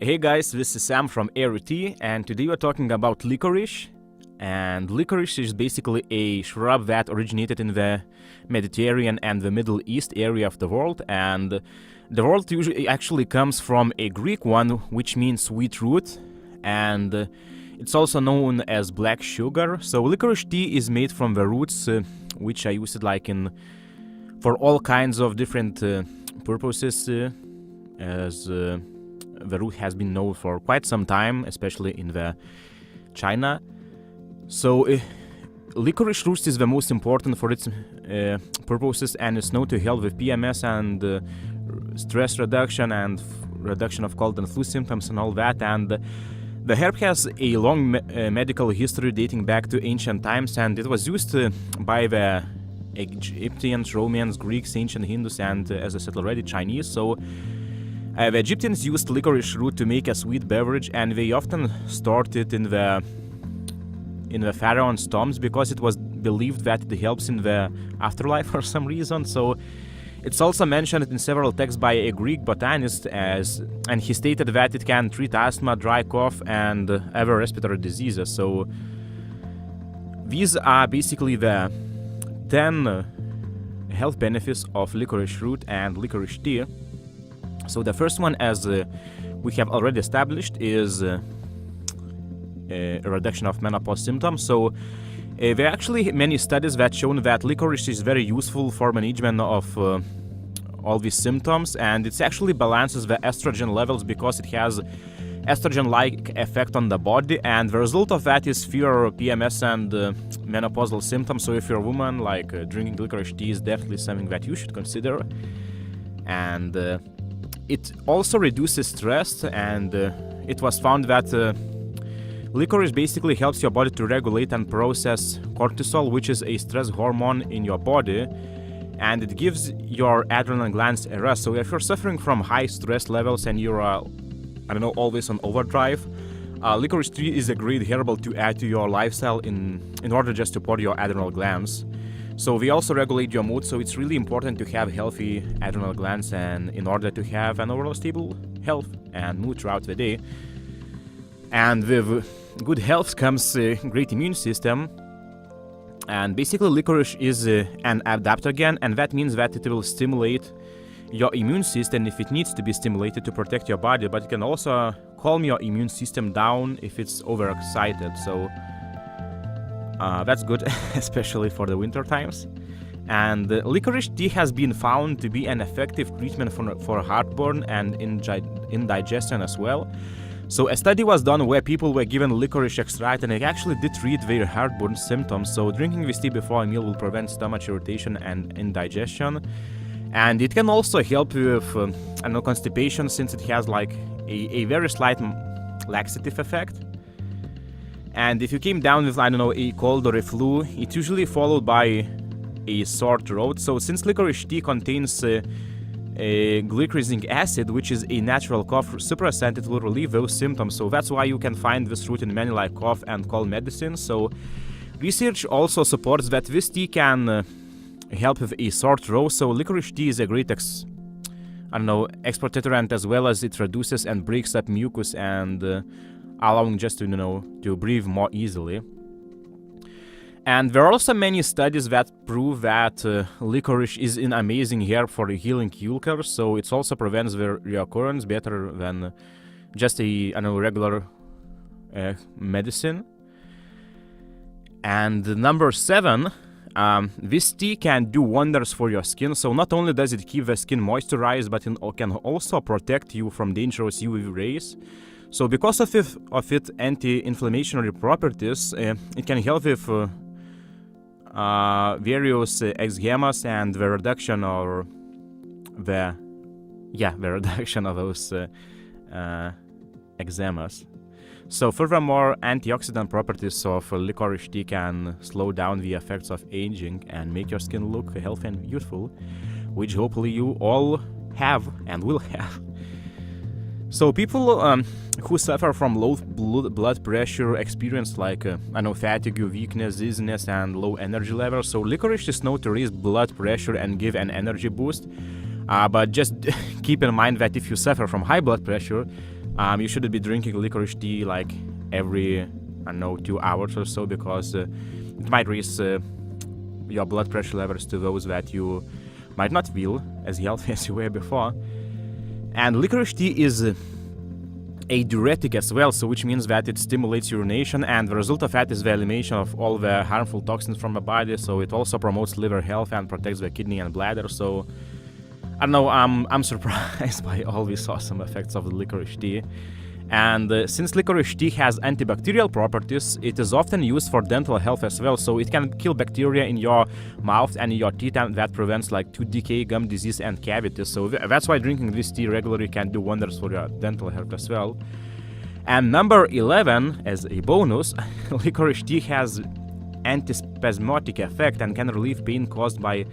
Hey guys, this is Sam from AiryTea, and today we're talking about licorice. And licorice is basically a shrub that originated in the Mediterranean and the Middle East area of the world, and the word usually actually comes from a Greek one, which means sweet root, and it's also known as black sugar. So licorice tea is made from the roots, which I use it for all kinds of different purposes, as the root has been known for quite some time, especially in the China. So licorice root is the most important for its purposes, and it's known to help with PMS and stress reduction and reduction of cold and flu symptoms and all that. And the herb has a long medical history dating back to ancient times, and it was used by the Egyptians, Romans, Greeks, ancient Hindus, and as I said already, Chinese. So the Egyptians used licorice root to make a sweet beverage, and they often stored it in the pharaoh's tombs because it was believed that it helps in the afterlife for some reason. So it's also mentioned in several texts by a Greek botanist, and he stated that it can treat asthma, dry cough, and other respiratory diseases. So these are basically the 10 health benefits of licorice root and licorice tea. So the first one, as we have already established, is a reduction of menopause symptoms. So there are actually many studies that shown that licorice is very useful for management of all these symptoms, and it actually balances the estrogen levels because it has estrogen-like effect on the body, and the result of that is fewer PMS and menopausal symptoms. So if you're a woman, drinking licorice tea is definitely something that you should consider. And it also reduces stress, and it was found that licorice basically helps your body to regulate and process cortisol, which is a stress hormone in your body, and it gives your adrenal glands a rest. So if you're suffering from high stress levels and you're, always on overdrive, licorice tea is a great herbal to add to your lifestyle in order just to support your adrenal glands. So they also regulate your mood, so it's really important to have healthy adrenal glands and in order to have an overall stable health and mood throughout the day. And with good health comes a great immune system. And basically licorice is an adaptogen, and that means that it will stimulate your immune system if it needs to be stimulated to protect your body, but it can also calm your immune system down if it's overexcited. So that's good, especially for the winter times. And licorice tea has been found to be an effective treatment for heartburn and indigestion as well. So a study was done where people were given licorice extract, and it actually did treat their heartburn symptoms. So drinking this tea before a meal will prevent stomach irritation and indigestion. And it can also help with constipation, since it has a very slight laxative effect. And if you came down with, a cold or a flu, it's usually followed by a sore throat. So since licorice tea contains a glycyrrhizic acid, which is a natural cough suppressant, it will relieve those symptoms. So that's why you can find this root in many cough and cold medicines. So research also supports that this tea can help with a sore throat. So licorice tea is a great expectorant, as well as it reduces and breaks up mucus and allowing just to breathe more easily. And there are also many studies that prove that licorice is an amazing herb for healing ulcers. So it also prevents their reoccurrence better than just a regular medicine. And number 7, this tea can do wonders for your skin. So not only does it keep the skin moisturized, but it can also protect you from dangerous UV rays. So because of its anti-inflammatory properties, it can help with various eczemas and the reduction of those eczemas. So furthermore, antioxidant properties of licorice tea can slow down the effects of aging and make your skin look healthy and youthful, which hopefully you all have and will have. So people who suffer from low blood pressure experience fatigue, weakness, dizziness, and low energy levels. So licorice is known to raise blood pressure and give an energy boost. But just keep in mind that if you suffer from high blood pressure, You shouldn't be drinking licorice tea like every, I don't know, 2 hours or so, because it might raise your blood pressure levels to those that you might not feel as healthy as you were before. And licorice tea is a diuretic as well, so which means that it stimulates urination, and the result of that is the elimination of all the harmful toxins from the body. So it also promotes liver health and protects the kidney and bladder. So I don't know, I'm surprised by all these awesome effects of the licorice tea. And since licorice tea has antibacterial properties, it is often used for dental health as well. So it can kill bacteria in your mouth and in your teeth, and that prevents like tooth decay, gum disease, and cavities. So that's why drinking this tea regularly can do wonders for your dental health as well. And number 11, as a bonus, licorice tea has antispasmodic effect and can relieve pain caused by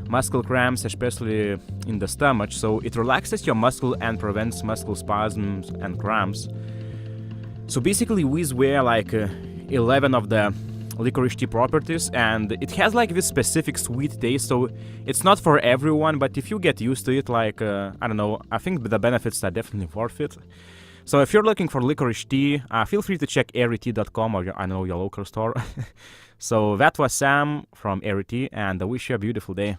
muscle cramps, especially in the stomach. So it relaxes your muscle and prevents muscle spasms and cramps. So basically these were like 11 of the licorice tea properties, and it has like this specific sweet taste, so it's not for everyone, but if you get used to it, like I don't know, I think the benefits are definitely worth it. So if you're looking for licorice tea, feel free to check AiryTea.com or your local store. So that was Sam from AiryTea, and I wish you a beautiful day.